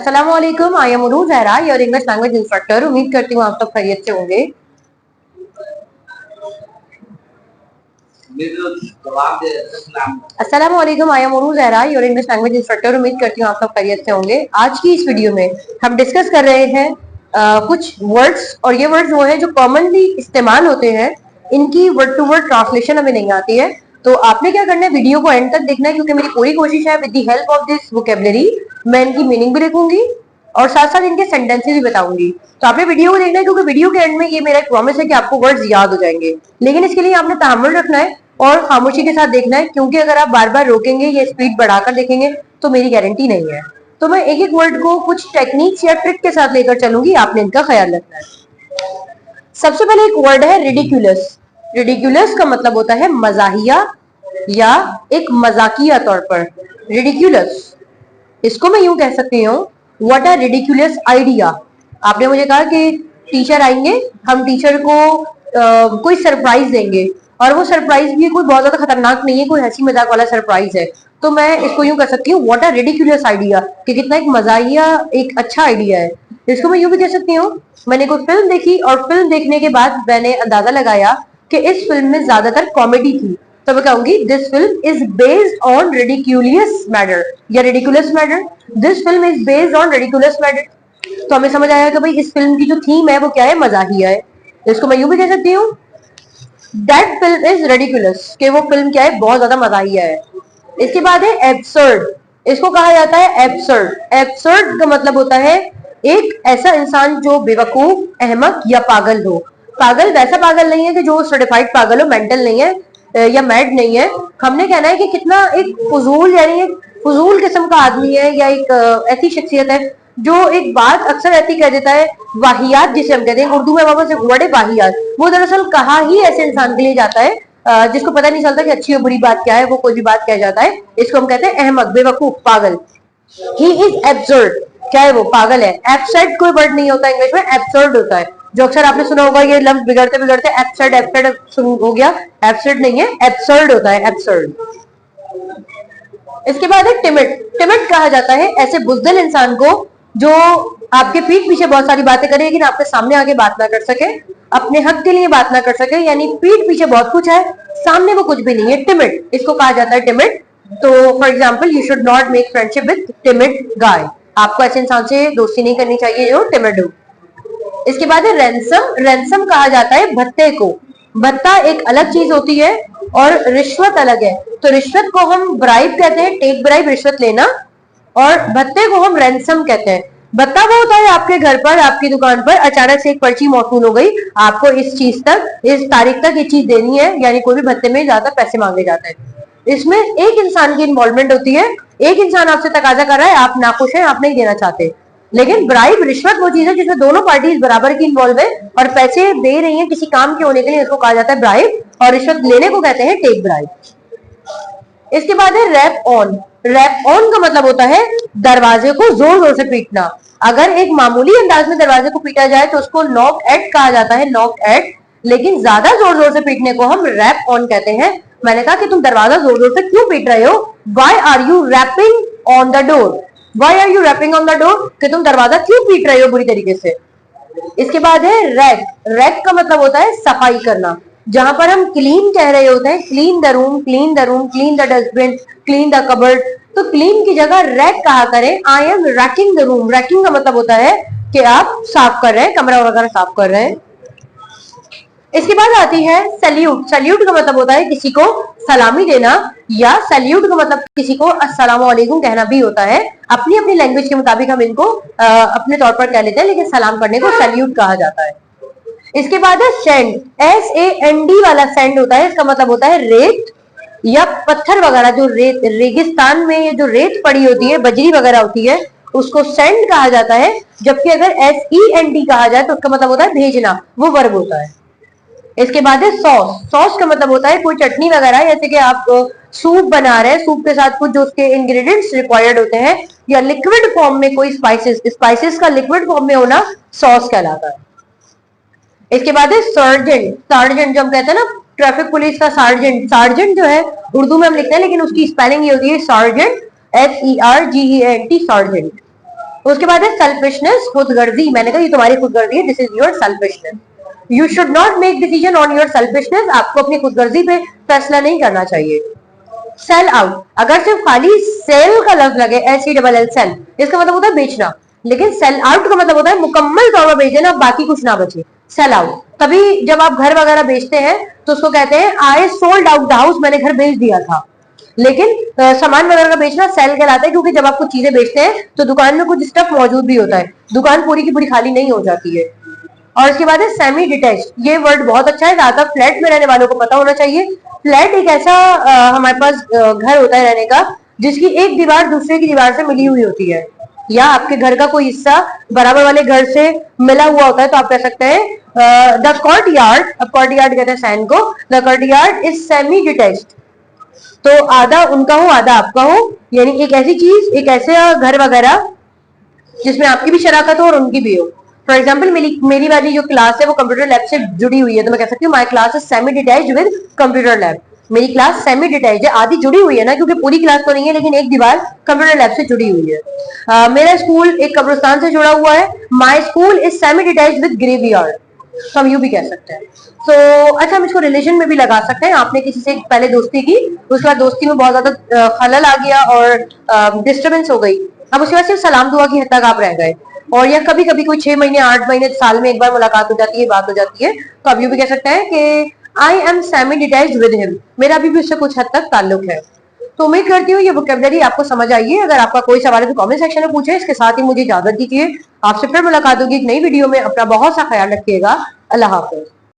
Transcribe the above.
अस्सलाम वालेकुम, I am Urooj Zahra, your English language instructor. उम्मीद करती हूँ आप सब खैरियत से होंगे। अस्सलाम वालेकुम, I am Urooj Zahra, your English language instructor. उम्मीद करती हूँ आप सब खैरियत से होंगे। आज की इस वीडियो में हम डिस्कस कर रहे हैं कुछ वर्ड्स, और ये वर्ड्स वो हैं जो कॉमनली इस्तेमाल होते हैं, इनकी वर्ड टू वर्ड ट्रांसलेशन हमें नहीं आती है। तो आपने क्या करना है, वीडियो को एंड तक देखना है, क्योंकि मेरी पूरी कोशिश है with the help of this vocabulary मैं इनकी मीनिंग भी लिखूंगी और साथ साथ इनके सेंटेंसेस भी बताऊंगी। तो आपने वीडियो को देखना है, क्योंकि वीडियो के एंड में ये मेरा एक प्रॉमिस है कि आपको वर्ड्स याद हो जाएंगे। लेकिन इसके लिए आपने तहम्मुल रखना है और खामोशी के साथ देखना है, क्योंकि अगर आप बार बार रोकेंगे या स्पीड बढ़ाकर देखेंगे तो मेरी गारंटी नहीं है। तो मैं एक एक वर्ड को कुछ टेक्निक्स या ट्रिक के साथ लेकर चलूंगी, आपने इनका ख्याल रखना है। सबसे पहले एक वर्ड है रिडिक्यूलस। रिडिक्यूलस का मतलब होता है मजाहिया या एक मजाकिया तौर पर। रिडिक्यूलस, इसको मैं यूं कह सकती हूँ, व्हाट अ रिडिक्यूलस आइडिया। आपने मुझे कहा कि टीचर आएंगे, हम टीचर को कोई सरप्राइज देंगे, और वो सरप्राइज भी कोई बहुत ज्यादा खतरनाक नहीं है, कोई हंसी मजाक वाला सरप्राइज है। तो मैं इसको यूं कह सकती हूँ, व्हाट अ रिडिक्यूलस आइडिया, कि कितना एक मजाहिया एक अच्छा आइडिया है। इसको मैं यूं भी कह सकती हूँ, मैंने कोई फिल्म देखी और फिल्म देखने के बाद मैंने अंदाजा लगाया कि इस फिल्म में ज्यादातर कॉमेडी थी, तो मैं कहूंगी this film is based on ridiculous matter या ridiculous matter. This film is based on ridiculous matter. तो हमें समझ आया कि भाई इस फिल्म की जो थीम है वो क्या है, मजाहिया है। इसको मैं यूं भी कह सकती हूँ, दैट फिल्म इज रिडिकुलस, कि वो फिल्म क्या है, बहुत ज्यादा मजाहिया है। इसके बाद है एब्सर्ड। इसको कहा जाता है एब्सर्ड। एब्सर्ड का मतलब होता है एक ऐसा इंसान जो बेवकूफ, अहमक या पागल हो। पागल वैसा पागल नहीं है कि जो सर्टिफाइड पागल हो, मेंटल नहीं है या मैड नहीं है। हमने कहना है कि कितना एक फजूल, यानी एक फजूल किस्म का आदमी है, या एक ऐसी शख्सियत है जो एक बात अक्सर ऐसी कह देता है, वाहियात जिसे हम कहते हैं उर्दू में वापस से वर्ड है वाहियात। वो दरअसल कहा ही ऐसे इंसान के लिए जाता है जिसको पता नहीं चलता कि अच्छी और बुरी बात क्या है, वो कोई भी बात कह जाता है। इसको हम कहते हैं अहमक, बेवकूफ, पागल। ही इज एब्सर्ड, क्या है वो, पागल है। एब्सर्ड कोई वर्ड नहीं होता इंग्लिश में, एब्सर्ड होता है, जो अक्सर आपने सुना होगा, ये लफ्ज बिगड़ते बिगड़ते एब्सर्ड एब्सर्ड हो गया। एब्सर्ड नहीं है, एब्सर्ड होता है, एब्सर्ड। इसके बाद है टिमिड। टिमिड कहा जाता है ऐसे बुज़दिल इंसान को जो आपके पीठ पीछे बहुत सारी बातें करे, लेकिन आपके सामने आके बात ना कर सके, अपने हक के लिए बात ना कर सके, यानी पीठ पीछे बहुत कुछ है, सामने वो कुछ भी नहीं है, टिमिड। इसको कहा जाता है टिमिड। तो for example, you should not make friendship with timid guy. आपको ऐसे इंसान से दोस्ती नहीं करनी चाहिए जो टिमिड हो। इसके बाद है रैंसम। रैंसम कहा जाता है भत्ते को। भत्ता एक अलग चीज होती है और रिश्वत अलग है। तो रिश्वत को हम ब्राइब कहते हैं, टेक ब्राइब, रिश्वत लेना, और भत्ते को हम रैंसम कहते हैं। भत्ता वो होता है आपके घर पर, आपकी दुकान पर अचानक से एक पर्ची मौसूल हो गई, आपको इस चीज तक, इस तारीख तक ये चीज देनी है, यानी कोई भी भत्ते में ज्यादा पैसे मांगे जाते हैं। इसमें एक इंसान की इन्वॉल्वमेंट होती है, एक इंसान आपसे तकाजा कर रहा है, आप नाखुश हैं, आप नहीं देना चाहते। लेकिन ब्राइब, रिश्वत वो चीज है जिसमें दोनों पार्टीज बराबर की इन्वॉल्व है और पैसे दे रही हैं किसी काम के होने के लिए, इसको कहा जाता है ब्राइब, और रिश्वत लेने को कहते हैं टेक ब्राइब। इसके बाद है रैप ऑन। रैप ऑन का मतलब होता है दरवाजे को जोर जोर से पीटना। अगर एक मामूली अंदाज में दरवाजे को पीटा जाए तो उसको नॉक एट कहा जाता है, नॉक एट, लेकिन ज्यादा जोर जोर से पीटने को हम रैप ऑन कहते हैं। मैंने कहा कि तुम दरवाजा जोर जोर से क्यों पीट रहे हो, why are you rapping on the door, why are you rapping on the door, कि तुम दरवाजा क्यों पीट रहे हो बुरी तरीके से। इसके बाद है रैक। रैक का मतलब होता है सफाई करना। जहां पर हम क्लीन कह रहे होते हैं, clean the room, clean the room, clean the dustbin, clean the cupboard, तो क्लीन की जगह रैक कहा करें, I am ranking the room. Ranking का मतलब होता है कि आप साफ कर रहे हैं, कमरा वगैरह साफ कर रहे हैं। इसके बाद आती है सैल्यूट। सैल्यूट का मतलब होता है किसी को सलामी देना, या सैल्यूट का मतलब किसी को अस्सलामु अलैकुम कहना भी होता है। अपनी अपनी लैंग्वेज के मुताबिक हम इनको अपने तौर पर कह लेते हैं, लेकिन सलाम करने को सैल्यूट कहा जाता है। इसके बाद है सैंड। SAND वाला सैंड होता है, इसका मतलब होता है रेत या पत्थर वगैरह, जो रेत रेगिस्तान में ये जो रेत पड़ी होती है, बजरी वगैरह होती है, उसको सैंड कहा जाता है। जबकि अगर SEND कहा जाए तो उसका मतलब होता है भेजना, वो वर्ब होता है। इसके बाद है सॉस। सॉस का मतलब होता है कोई चटनी वगैरह, जैसे कि आप सूप बना रहे हैं, सूप के साथ कुछ जो उसके इंग्रेडिएंट्स रिक्वायर्ड होते हैं, या लिक्विड फॉर्म में कोई स्पाइसेस, स्पाइसेस का लिक्विड फॉर्म में होना सॉस कहलाता है। इसके बाद है सर्जेंट। सर्जेंट जो हम कहते हैं ना, ट्रैफिक पुलिस का सार्जेंट, सार्जेंट जो है उर्दू में हम लिखते हैं, लेकिन उसकी स्पेलिंग ये होती है सर्जेंट, SERGENT, सर्जेंट। उसके बाद है सेल्फिशनेस, खुदगर्जी। मैंने कहा ये तुम्हारी खुदगर्जी है, this is your selfishness. You should not make decision on your selfishness, आपको अपनी खुदगर्जी पे फैसला नहीं करना चाहिए। सेल आउट, अगर सिर्फ खाली सेल का लफ्ज लगे, SELL सेल, इसका मतलब होता है बेचना, लेकिन सेल आउट का मतलब होता है मुकम्मल तौर पर बेच देना, बाकी कुछ ना बचे। सेल आउट, तभी जब आप घर वगैरह बेचते हैं तो उसको कहते हैं I sold out the house, मैंने घर बेच दिया था। लेकिन सामान वगैरह का बेचना सेल कहलाता है, क्योंकि जब आप कुछ चीजें बेचते हैं तो दुकान में कुछ स्टफ मौजूद भी होता है, दुकान पूरी की पूरी खाली नहीं हो जाती है। और इसके बाद है सेमी डिटैच्ड, ये वर्ड बहुत अच्छा है, ज्यादा फ्लैट में रहने वालों को पता होना चाहिए। फ्लैट एक ऐसा हमारे पास घर होता है रहने का, जिसकी एक दीवार दूसरे की दीवार से मिली हुई होती है, या आपके घर का कोई हिस्सा बराबर वाले घर से मिला हुआ होता है, तो आप कह सकते हैं द कोर्टयार्ड, अब कोर्टयार्ड कहते हैं सैन को, the courtyard is semi detached. तो आधा उनका हो आधा आपका हो, यानी एक ऐसी चीज, एक ऐसे घर वगैरह जिसमें आपकी भी शराकत हो और उनकी भी हो। फॉर एग्जाम्पल मेरी वाली जो क्लास है वो कंप्यूटर लैब से जुड़ी हुई है, तो मैं कह सकती हूँ my class is semi detached with computer lab. मेरी क्लास सेमी डिटैच्ड है, आधी जुड़ी हुई है ना, क्योंकि पूरी क्लास तो नहीं है, लेकिन एक दीवार कंप्यूटर लैब से जुड़ी हुई है। मेरा स्कूल एक कब्रिस्तान से जुड़ा हुआ है, my school is semi detached with graveyard, तो हम यूं भी कह सकते हैं। तो अच्छा, हम इसको रिलेशन में भी लगा सकते हैं। आपने किसी से पहले दोस्ती की, उसके बाद दोस्ती में बहुत ज्यादा खलल आ गया और डिस्टर्बेंस हो गई, अब उसके बाद सिर्फ सलाम दुआ की हद तक आप रह गए, और या कभी कभी कोई 6 महीने 8 महीने साल में एक बार मुलाकात हो जाती है, बात हो जाती है, तो आप यूं भी कह सकते हैं कि I am semi detached with him, मेरा अभी भी उससे कुछ हद तक ताल्लुक है। तो उम्मीद करती हूँ ये वोकैबुलरी आपको समझ आई है। अगर आपका कोई सवाल है तो कमेंट सेक्शन में पूछे। इसके साथ ही मुझे इजाजत दीजिए, आपसे फिर मुलाकात होगी एक नई वीडियो में। अपना बहुत सा ख्याल रखिएगा। अल्लाह हाफिज।